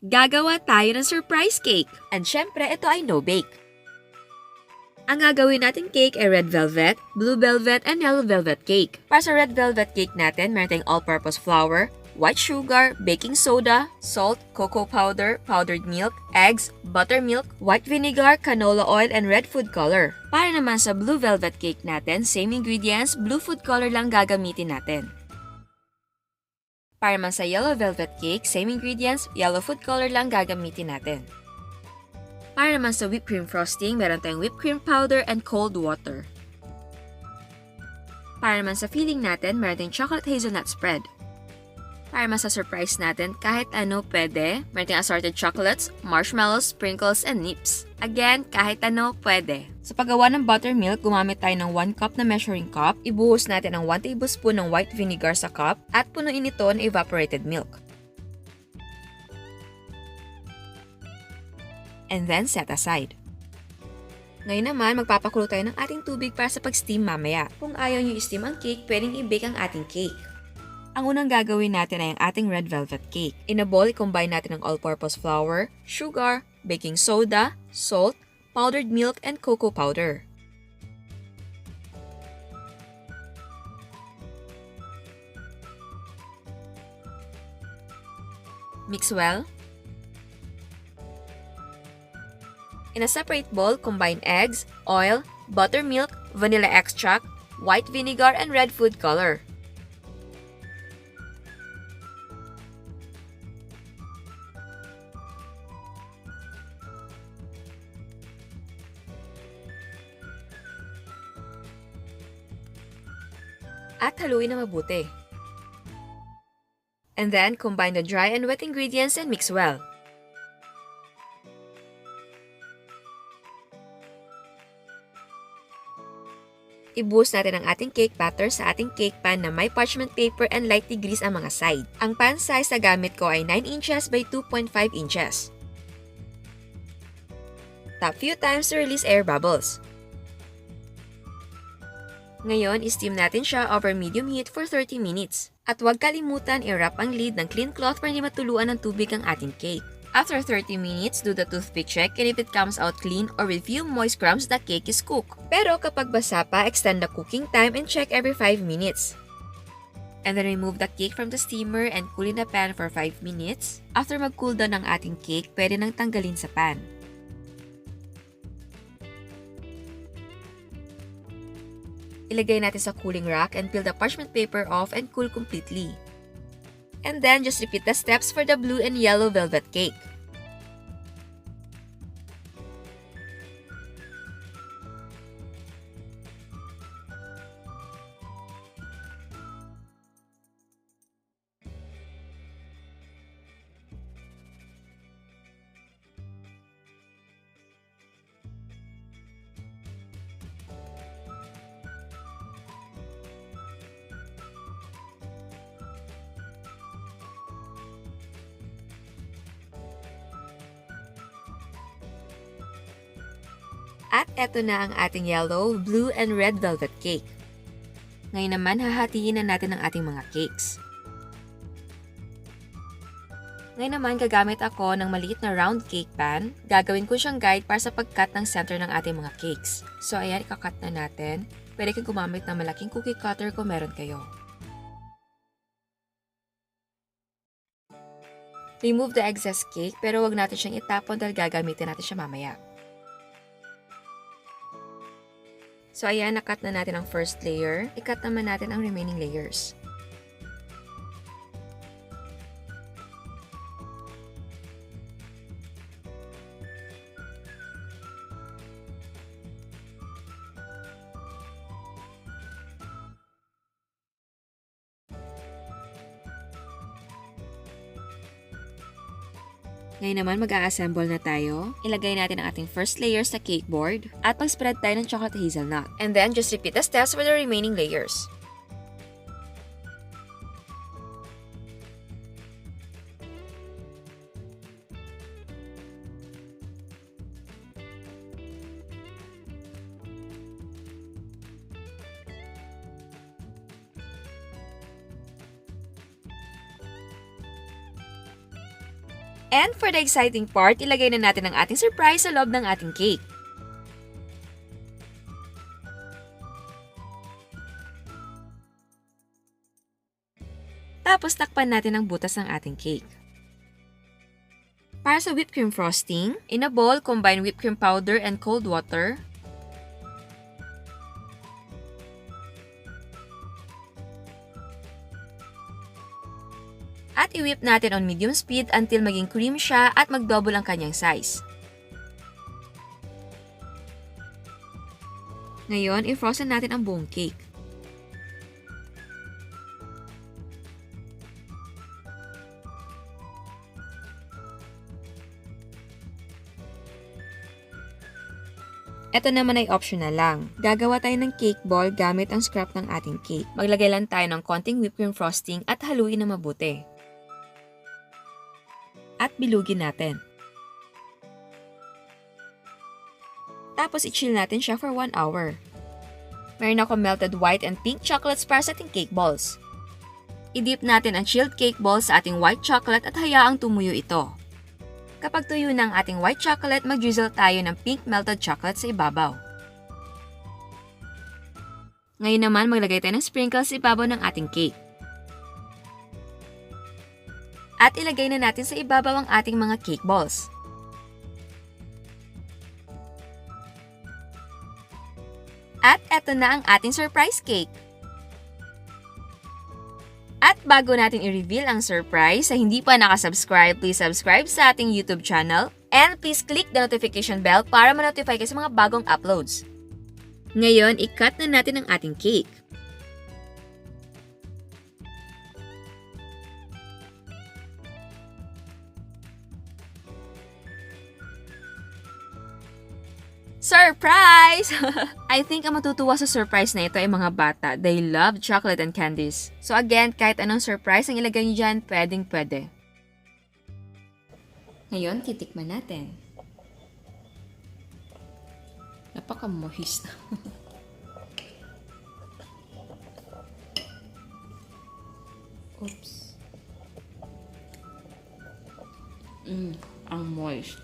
Gagawa tayo ng surprise cake. And syempre, ito ay no-bake. Ang gagawin natin cake ay red velvet, blue velvet, and yellow velvet cake. Para sa red velvet cake natin, meron tayong all-purpose flour, white sugar, baking soda, salt, cocoa powder, powdered milk, eggs, buttermilk, white vinegar, canola oil, and red food color. Para naman sa blue velvet cake natin, same ingredients, blue food color lang gagamitin natin. Para naman sa yellow velvet cake, same ingredients, yellow food color lang gagamitin natin. Para naman sa whipped cream frosting, meron tayong whipped cream powder and cold water. Para naman sa filling natin, meron tayong chocolate hazelnut spread. Para naman sa surprise natin, kahit ano pwede, meron tayong assorted chocolates, marshmallows, sprinkles, and nips. Again, kahit ano pwede. Sa paggawa ng buttermilk, gumamit tayo ng 1 cup na measuring cup, ibuhos natin ang 1 tablespoon ng white vinegar sa cup, at punuin ito ng evaporated milk. And then set aside. Ngayon naman, magpapakulo tayo ng ating tubig para sa pag-steam mamaya. Kung ayaw nyo i-steam ang cake, pwedeng i-bake ang ating cake. Ang unang gagawin natin ay ang ating red velvet cake. In a bowl, i-combine natin ang all-purpose flour, sugar, baking soda, salt, powdered milk, and cocoa powder. Mix well. In a separate bowl, combine eggs, oil, buttermilk, vanilla extract, white vinegar, and red food color. At haluin na mabuti. And then, combine the dry and wet ingredients and mix well. Ibuhos natin ang ating cake batter sa ating cake pan na may parchment paper and lightly grease ang mga side. Ang pan size na gamit ko ay 9 inches by 2.5 inches. Tap few times to release air bubbles. Ngayon, i-steam natin siya over medium heat for 30 minutes. At huwag kalimutan i-wrap ang lid ng clean cloth para hindi matuluan ng tubig ang ating cake. After 30 minutes, do the toothpick check and if it comes out clean or with few moist crumbs, the cake is cooked. Pero kapag basa pa, extend the cooking time and check every 5 minutes. And then remove the cake from the steamer and cool in the pan for 5 minutes. After mag-cool down ang ating cake, pwede nang tanggalin sa pan. Ilagay natin sa cooling rack and peel the parchment paper off and cool completely. And then, just repeat the steps for the blue and yellow velvet cake. At eto na ang ating yellow, blue, and red velvet cake. Ngayon naman, hahatiin na natin ang ating mga cakes. Ngayon naman, gagamit ako ng maliit na round cake pan. Gagawin ko siyang guide para sa pag-cut ng center ng ating mga cakes. So ayan, ikakat na natin. Pwede kang gumamit ng malaking cookie cutter kung meron kayo. Remove the excess cake, pero wag natin siyang itapon dahil gagamitin natin siya mamaya. So ayan, nakat na natin ang first layer. I-cut naman natin ang remaining layers. Ngayon naman, mag-a-assemble na tayo. Ilagay natin ang ating first layer sa cake board at mag-spread tayo ng chocolate hazelnut. And then, just repeat the steps for the remaining layers. And for the exciting part, ilagay na natin ang ating surprise sa loob ng ating cake. Tapos takpan natin ang butas ng ating cake. Para sa whipped cream frosting, in a bowl, combine whipped cream powder and cold water. At i-whip natin on medium speed until maging cream siya at mag-double ang kanyang size. Ngayon, i-frozen natin ang buong cake. Ito naman ay optional lang. Gagawa tayo ng cake ball gamit ang scrap ng ating cake. Maglagay lang tayo ng konting whipped cream frosting at haluin na mabuti. At bilugin natin. Tapos i-chill natin siya for 1 hour. Meron ako melted white and pink chocolates para sa ating cake balls. I-dip natin ang chilled cake balls sa ating white chocolate at hayaang tumuyo ito. Kapag tuyo na ang ating white chocolate, mag-drizzle tayo ng pink melted chocolate sa ibabaw. Ngayon naman, maglagay tayo ng sprinkles sa ibabaw ng ating cake. At ilagay na natin sa ibabaw ang ating mga cake balls. At eto na ang ating surprise cake. At bago natin i-reveal ang surprise, sa hindi pa nakasubscribe, please subscribe sa ating YouTube channel and please click the notification bell para ma-notify kayo sa mga bagong uploads. Ngayon, i-cut na natin ang ating cake. Surprise! I think ang matutuwa sa surprise na ito ay mga bata. They love chocolate and candies. So again, kahit anong surprise ang ilagay nyo dyan, pwedeng-pwede. Ngayon, titikman natin. Napaka-moist. Oops. Ang moist.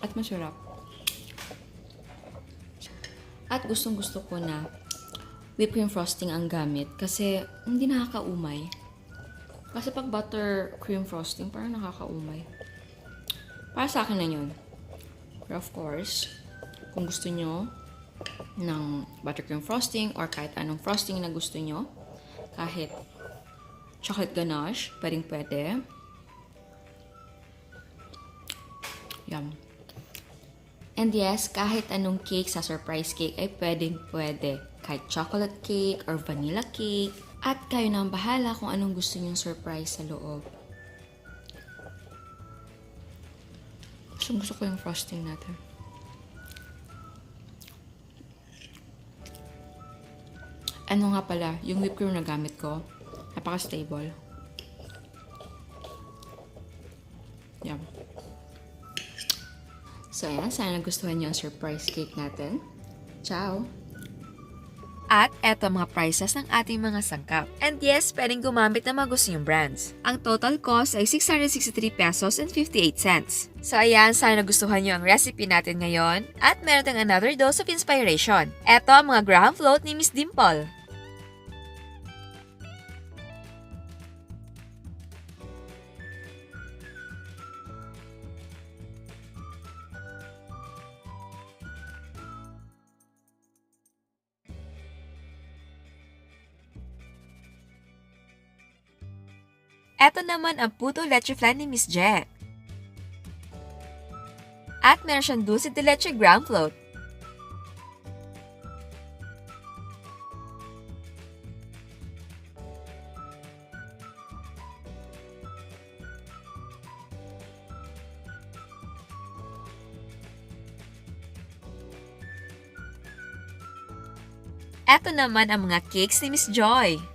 At masarap. At gustong-gusto ko na whipped cream frosting ang gamit kasi hindi nakakaumay. Kasi pag butter cream frosting, parang nakakaumay. Para sa akin na yun. But of course, kung gusto nyo ng butter cream frosting or kahit anong frosting na gusto nyo, kahit chocolate ganache, pwedeng-pwede. Yum. And yes, kahit anong cake sa surprise cake ay pwedeng-pwede. Kahit chocolate cake or vanilla cake. At kayo na ang bahala kung anong gusto nyong surprise sa loob. Gusto ko yung frosting natin. Ano nga pala, yung whipped cream na gamit ko, napaka-stable. Yum. So ayan, sana nagustuhan niyo ang surprise cake natin. Ciao! At eto mga prices ng ating mga sangkap. And yes, pwedeng gumamit ng mga gusto yung brands. Ang total cost ay 663 pesos and 58 cents. So ayan, sana nagustuhan niyo ang recipe natin ngayon. At meron tayong another dose of inspiration. Eto ang mga graham float ni Miss Dimple. Eto naman ang puto leche flan ni Miss Je. At meron siyang dulce de leche graham float. Eto naman ang mga cakes ni Miss Joy.